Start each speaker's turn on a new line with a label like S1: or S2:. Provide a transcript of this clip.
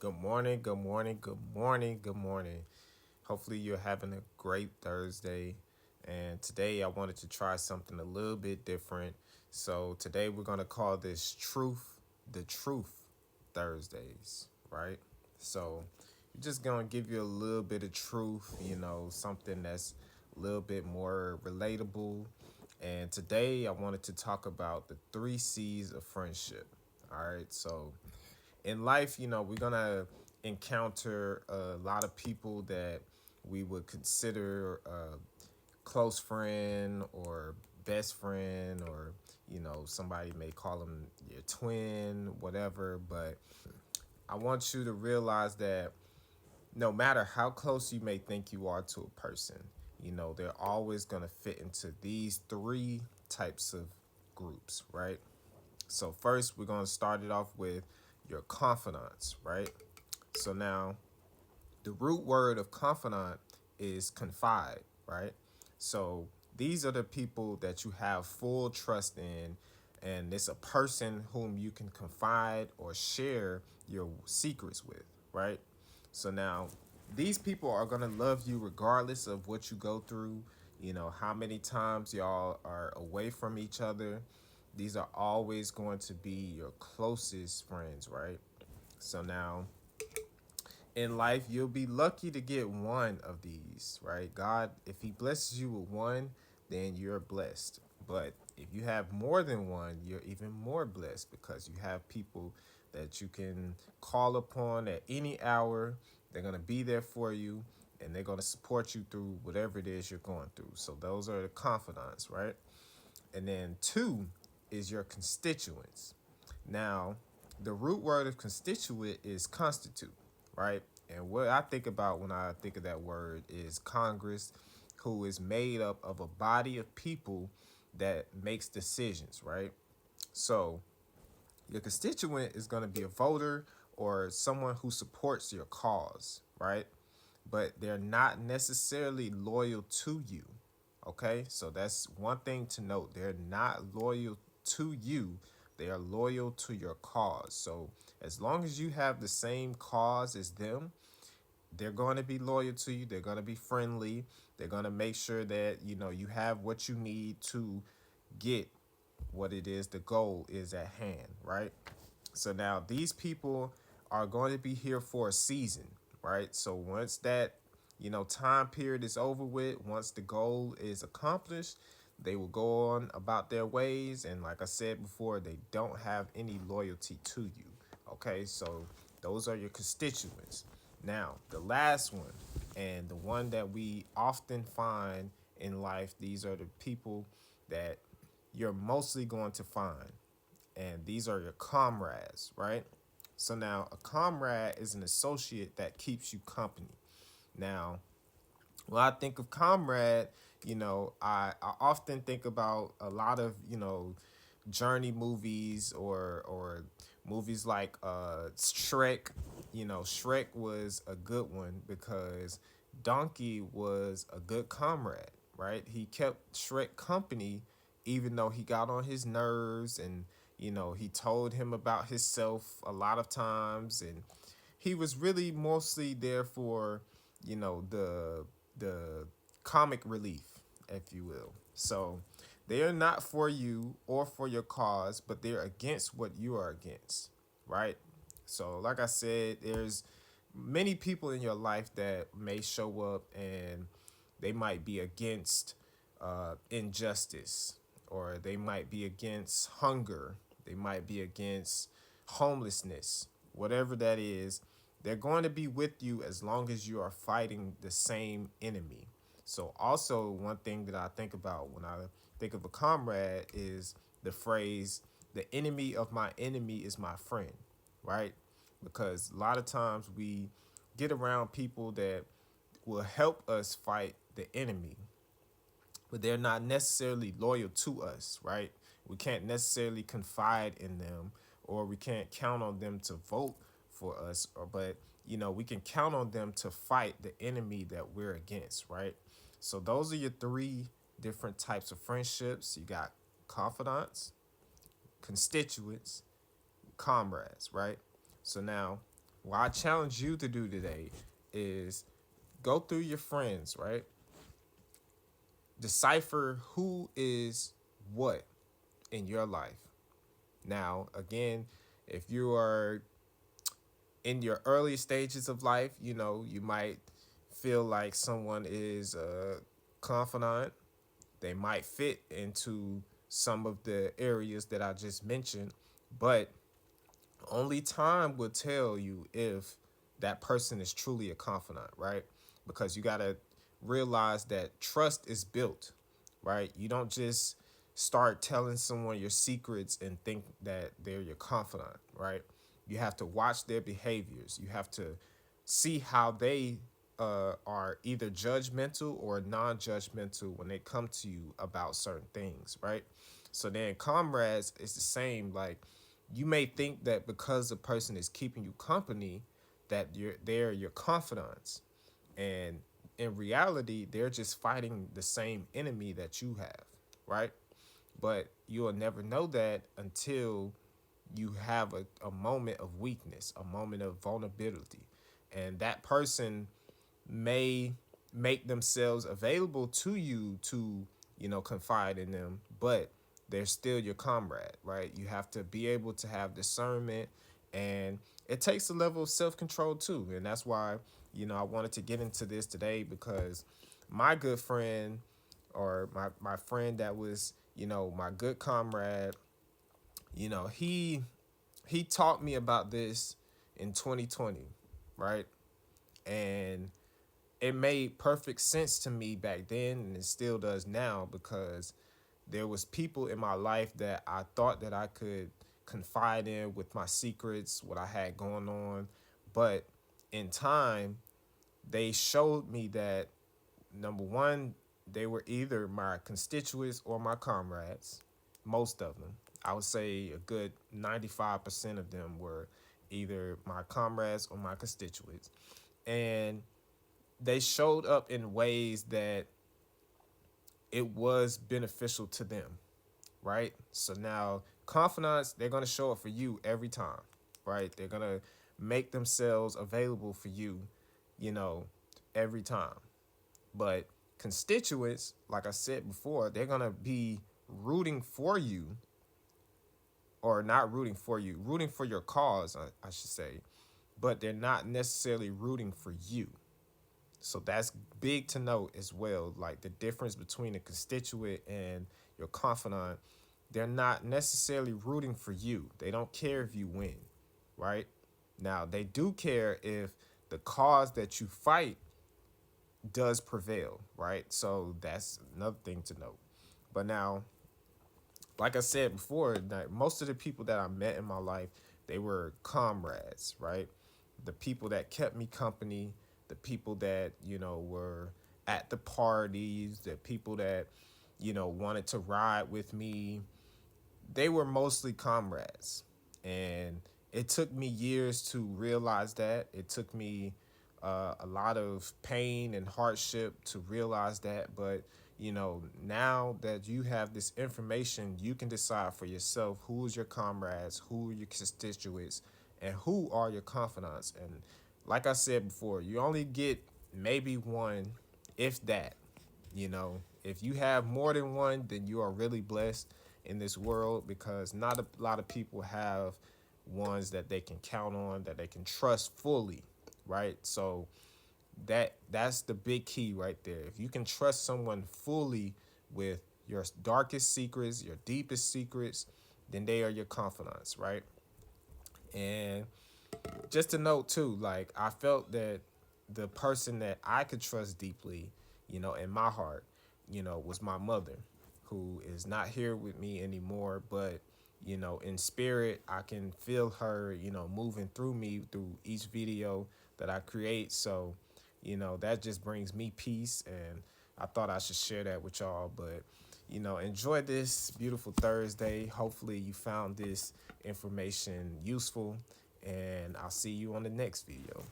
S1: Good morning, good morning, good morning, good morning. Hopefully, you're having a great Thursday. And today, I wanted to try something a little bit different. So, today, we're going to call this the Truth Thursdays, right? So, we're just going to give you a little bit of truth, something that's a little bit more relatable. And today, I wanted to talk about the three C's of friendship. All right. So, in life, we're gonna encounter a lot of people that we would consider a close friend or best friend, or somebody may call them your twin, whatever. But I want you to realize that no matter how close you may think you are to a person, they're always gonna fit into these three types of groups, right? So first, we're gonna start it off with your confidants, right? So now, the root word of confidant is confide, right? So these are the people that you have full trust in, and it's a person whom you can confide or share your secrets with, right? So now, these people are gonna love you regardless of what you go through. How many times y'all are away from each other. These are always going to be your closest friends, right? So now, in life, you'll be lucky to get one of these, right? God, if He blesses you with one, then you're blessed. But if you have more than one, you're even more blessed because you have people that you can call upon at any hour. They're going to be there for you, and they're going to support you through whatever it is you're going through. So those are the confidants, right? And then two is your constituents. Now, the root word of constituent is constitute, right? And what I think about when I think of that word is Congress, who is made up of a body of people that makes decisions, right? So your constituent is going to be a voter or someone who supports your cause, right? But they're not necessarily loyal to you. Okay, so that's one thing to note. They're not loyal to you, they are loyal to your cause. So as long as you have the same cause as them, they're going to be loyal to you. They're going to be friendly. They're going to make sure that you have what you need to get what it is the goal is at hand, right? So now these people are going to be here for a season, right? So once that time period is over with, once the goal is accomplished, they will go on about their ways, and like I said before, they don't have any loyalty to you. Okay, so those are your constituents. Now, the last one, and the one that we often find in life, these are the people that you're mostly going to find, and these are your comrades, right? So now, a comrade is an associate that keeps you company. Now, when I think of comrade, I often think about a lot of journey movies, or movies like Shrek. Shrek was a good one because Donkey was a good comrade, right? He kept Shrek company even though he got on his nerves, and he told him about himself a lot of times, and he was really mostly there for the comic relief, if you will. So they are not for you or for your cause, but they're against what you are against, right? So, like I said, there's many people in your life that may show up and they might be against injustice, or they might be against hunger, they might be against homelessness, whatever that is. They're going to be with you as long as you are fighting the same enemy. So, also, one thing that I think about when I think of a comrade is the phrase, the enemy of my enemy is my friend, right? Because a lot of times we get around people that will help us fight the enemy, but they're not necessarily loyal to us, right? We can't necessarily confide in them, or we can't count on them to vote for us, or but we can count on them to fight the enemy that we're against, right? So those are your three different types of friendships. You got confidants, constituents, comrades, right? So now, what I challenge you to do today is go through your friends, right? Decipher who is what in your life. Now, again, if you are in your early stages of life, you might feel like someone is a confidant. They might fit into some of the areas that I just mentioned, but only time will tell you if that person is truly a confidant, right? Because you got to realize that trust is built, right? You don't just start telling someone your secrets and think that they're your confidant, right? You have to watch their behaviors. You have to see how they are either judgmental or non-judgmental when they come to you about certain things, right? So then, comrades is the same. Like, you may think that because a person is keeping you company, that they're your confidants, and in reality, they're just fighting the same enemy that you have, right? But you'll never know that until you have a moment of weakness, a moment of vulnerability. And that person may make themselves available to you to, confide in them, but they're still your comrade, right? You have to be able to have discernment, and it takes a level of self control too. And that's why, I wanted to get into this today because my good friend, or my friend that was, my good comrade, he taught me about this in 2020, right? And it made perfect sense to me back then, and it still does now, because there was people in my life that I thought that I could confide in with my secrets, what I had going on. But in time, they showed me that, number one, they were either my constituents or my comrades. Most of them, I would say a good 95% of them were either my comrades or my constituents. And they showed up in ways that it was beneficial to them, right? So now, confidants, they're going to show up for you every time, right? They're going to make themselves available for you, you know, every time. But constituents, like I said before, they're going to be rooting for you, or not rooting for you, rooting for your cause, I should say, but they're not necessarily rooting for you. So that's big to note as well. Like, the difference between a constituent and your confidant, they're not necessarily rooting for you. They don't care if you win, right? Now, they do care if the cause that you fight does prevail, right? So that's another thing to note. But now, like I said before, that most of the people that I met in my life, they were comrades, right? The people that kept me company, the people that, were at the parties, the people that, wanted to ride with me. They were mostly comrades. And it took me years to realize that. It took me a lot of pain and hardship to realize that. But, now that you have this information, you can decide for yourself who's your comrades, who are your constituents, and who are your confidants. And like I said before, you only get maybe one, if that. If you have more than one, then you are really blessed in this world, because not a lot of people have ones that they can count on, that they can trust fully, right? So that's the big key right there. If you can trust someone fully with your darkest secrets, your deepest secrets, then they are your confidants, right? And just to note too, like, I felt that the person that I could trust deeply, in my heart, was my mother, who is not here with me anymore, but in spirit, I can feel her, moving through me through each video that I create. So, that just brings me peace, and I thought I should share that with y'all. But, enjoy this beautiful Thursday. Hopefully you found this information useful, and I'll see you on the next video.